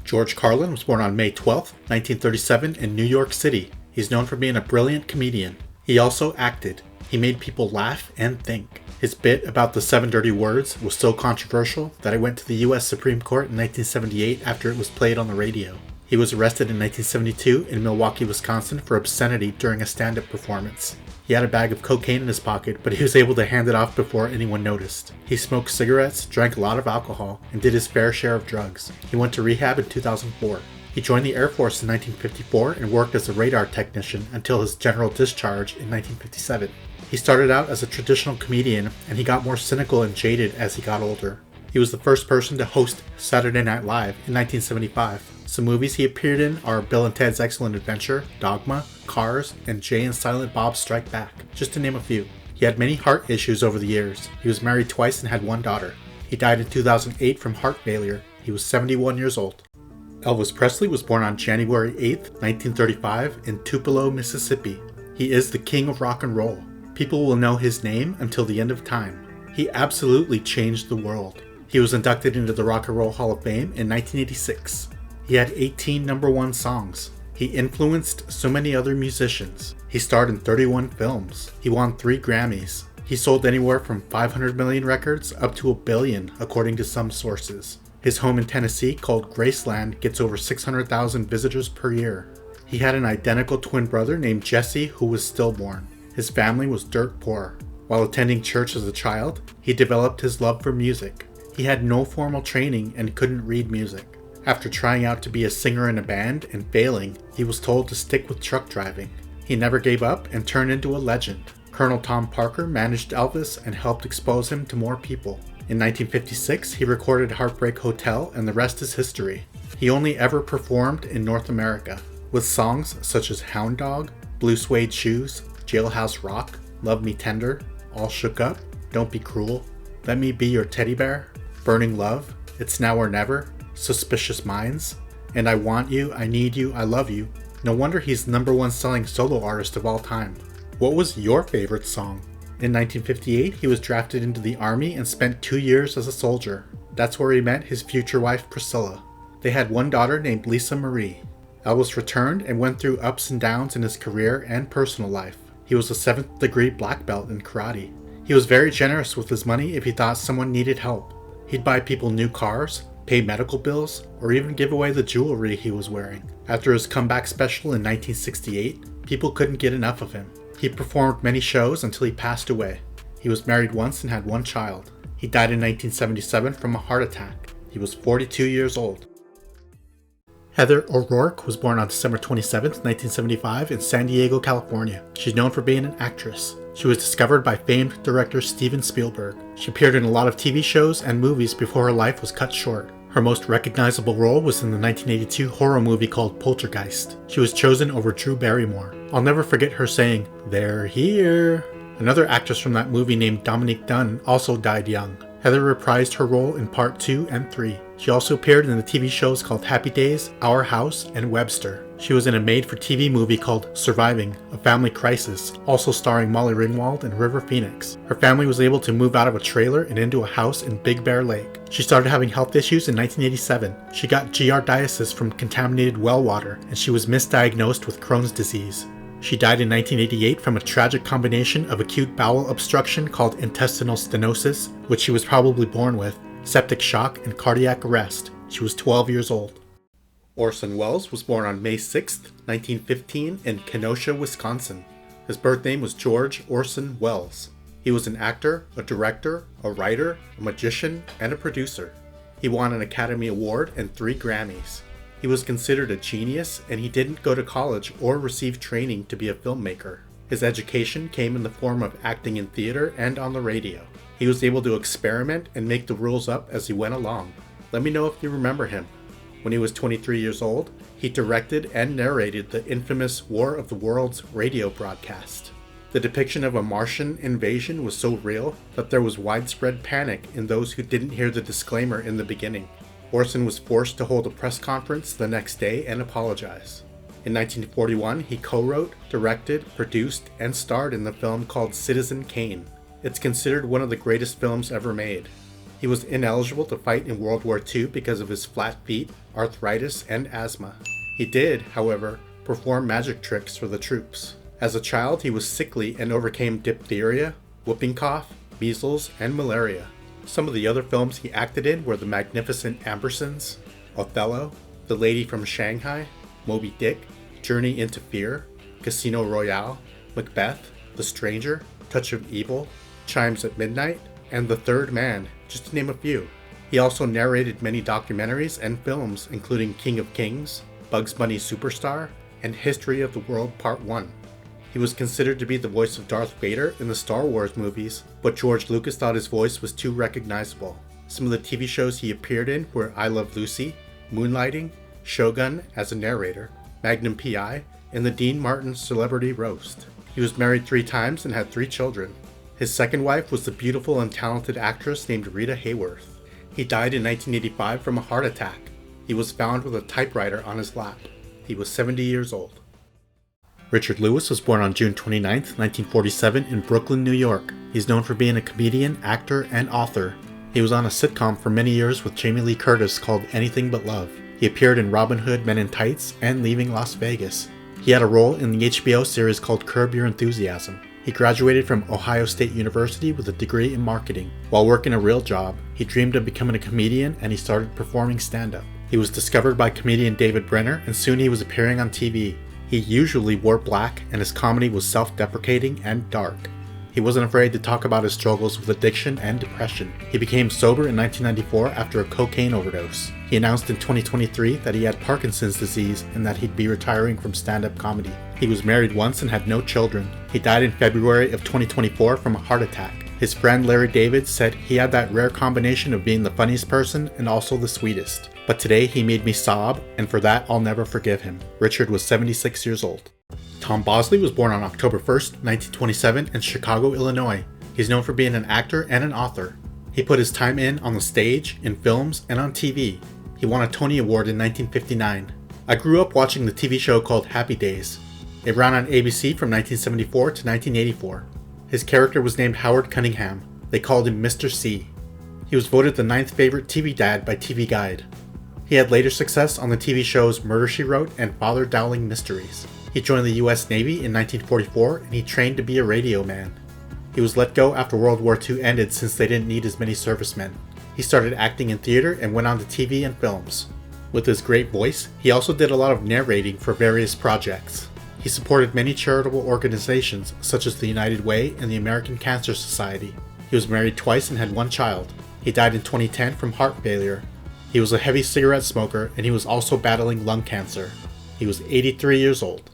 George Carlin was born on May 12, 1937 in New York City. He's known for being a brilliant comedian. He also acted. He made people laugh and think. His bit about the 7 dirty words was so controversial that it went to the US Supreme Court in 1978 after it was played on the radio. He was arrested in 1972 in Milwaukee, Wisconsin for obscenity during a stand-up performance. He had a bag of cocaine in his pocket, but he was able to hand it off before anyone noticed. He smoked cigarettes, drank a lot of alcohol, and did his fair share of drugs. He went to rehab in 2004. He joined the Air Force in 1954 and worked as a radar technician until his general discharge in 1957. He started out as a traditional comedian, and he got more cynical and jaded as he got older. He was the first person to host Saturday Night Live in 1975. Some movies he appeared in are Bill and Ted's Excellent Adventure, Dogma, Cars, and Jay and Silent Bob Strike Back, just to name a few. He had many heart issues over the years. He was married twice and had one daughter. He died in 2008 from heart failure. He was 71 years old. Elvis Presley was born on January 8, 1935 in Tupelo, Mississippi. He is the king of rock and roll. People will know his name until the end of time. He absolutely changed the world. He was inducted into the Rock and Roll Hall of Fame in 1986. He had 18 number one songs. He influenced so many other musicians. He starred in 31 films. He won 3 Grammys. He sold anywhere from 500 million records up to 1 billion, according to some sources. His home in Tennessee, called Graceland, gets over 600,000 visitors per year. He had an identical twin brother named Jesse who was stillborn. His family was dirt poor. While attending church as a child, he developed his love for music. He had no formal training and couldn't read music. After trying out to be a singer in a band and failing, he was told to stick with truck driving. He never gave up and turned into a legend. Colonel Tom Parker managed Elvis and helped expose him to more people. In 1956, he recorded Heartbreak Hotel, and the rest is history. He only ever performed in North America, with songs such as Hound Dog, Blue Suede Shoes, Jailhouse Rock, Love Me Tender, All Shook Up, Don't Be Cruel, Let Me Be Your Teddy Bear, Burning Love, It's Now or Never, Suspicious Minds, and I Want You, I Need You, I Love You. No wonder he's the number one selling solo artist of all time. What was your favorite song? In 1958, he was drafted into the Army and spent 2 years as a soldier. That's where he met his future wife, Priscilla. They had one daughter named Lisa Marie. Elvis returned and went through ups and downs in his career and personal life. He was a 7th degree black belt in karate. He was very generous with his money if he thought someone needed help. He'd buy people new cars, pay medical bills, or even give away the jewelry he was wearing. After his comeback special in 1968, people couldn't get enough of him. He performed many shows until he passed away. He was married once and had one child. He died in 1977 from a heart attack. He was 42 years old. Heather O'Rourke was born on December 27, 1975 in San Diego, California. She's known for being an actress. She was discovered by famed director Steven Spielberg. She appeared in a lot of TV shows and movies before her life was cut short. Her most recognizable role was in the 1982 horror movie called Poltergeist. She was chosen over Drew Barrymore. I'll never forget her saying, "They're here." Another actress from that movie named Dominique Dunn also died young. Heather reprised her role in Part 2 and 3. She also appeared in the TV shows called Happy Days, Our House, and Webster. She was in a made-for-TV movie called Surviving, A Family Crisis, also starring Molly Ringwald and River Phoenix. Her family was able to move out of a trailer and into a house in Big Bear Lake. She started having health issues in 1987. She got giardiasis from contaminated well water, and she was misdiagnosed with Crohn's disease. She died in 1988 from a tragic combination of acute bowel obstruction called intestinal stenosis, which she was probably born with, septic shock, and cardiac arrest. She was 12 years old. Orson Wells was born on May 6, 1915 in Kenosha, Wisconsin. His birth name was George Orson Wells. He was an actor, a director, a writer, a magician, and a producer. He won an Academy Award and 3 Grammys. He was considered a genius, and he didn't go to college or receive training to be a filmmaker. His education came in the form of acting in theater and on the radio. He was able to experiment and make the rules up as he went along. Let me know if you remember him. When he was 23 years old, he directed and narrated the infamous War of the Worlds radio broadcast. The depiction of a Martian invasion was so real that there was widespread panic in those who didn't hear the disclaimer in the beginning. Orson was forced to hold a press conference the next day and apologize. In 1941, he co-wrote, directed, produced, and starred in the film called Citizen Kane. It's considered one of the greatest films ever made. He was ineligible to fight in World War II because of his flat feet, arthritis, and asthma. He did, however, perform magic tricks for the troops. As a child, he was sickly and overcame diphtheria, whooping cough, measles, and malaria. Some of the other films he acted in were The Magnificent Ambersons, Othello, The Lady from Shanghai, Moby Dick, Journey into Fear, Casino Royale, Macbeth, The Stranger, Touch of Evil, Chimes at Midnight, and The Third Man, just to name a few. He also narrated many documentaries and films, including King of Kings, Bugs Bunny Superstar, and History of the World Part 1. He was considered to be the voice of Darth Vader in the Star Wars movies, but George Lucas thought his voice was too recognizable. Some of the TV shows he appeared in were I Love Lucy, Moonlighting, Shogun as a narrator, Magnum P.I., and the Dean Martin Celebrity Roast. He was married 3 times and had 3 children. His second wife was the beautiful and talented actress named Rita Hayworth. He died in 1985 from a heart attack. He was found with a typewriter on his lap. He was 70 years old. Richard Lewis was born on June 29, 1947 in Brooklyn, New York. He's known for being a comedian, actor, and author. He was on a sitcom for many years with Jamie Lee Curtis called Anything But Love. He appeared in Robin Hood Men in Tights and Leaving Las Vegas. He had a role in the HBO series called Curb Your Enthusiasm. He graduated from Ohio State University with a degree in marketing. While working a real job, he dreamed of becoming a comedian and he started performing stand-up. He was discovered by comedian David Brenner and soon he was appearing on TV. He usually wore black and his comedy was self-deprecating and dark. He wasn't afraid to talk about his struggles with addiction and depression. He became sober in 1994 after a cocaine overdose. He announced in 2023 that he had Parkinson's disease and that he'd be retiring from stand-up comedy. He was married once and had no children. He died in February of 2024 from a heart attack. His friend Larry David said he had that rare combination of being the funniest person and also the sweetest. But today he made me sob, and for that I'll never forgive him. Richard was 76 years old. Tom Bosley was born on October 1st, 1927 in Chicago, Illinois. He's known for being an actor and an author. He put his time in on the stage, in films, and on TV. He won a Tony Award in 1959. I grew up watching the TV show called Happy Days. It ran on ABC from 1974 to 1984. His character was named Howard Cunningham. They called him Mr. C. He was voted the 9th favorite TV dad by TV Guide. He had later success on the TV shows Murder, She Wrote and Father Dowling Mysteries. He joined the US Navy in 1944 and he trained to be a radio man. He was let go after World War II ended since they didn't need as many servicemen. He started acting in theater and went on to TV and films. With his great voice, he also did a lot of narrating for various projects. He supported many charitable organizations such as the United Way and the American Cancer Society. He was married twice and had 1 child. He died in 2010 from heart failure. He was a heavy cigarette smoker and he was also battling lung cancer. He was 83 years old.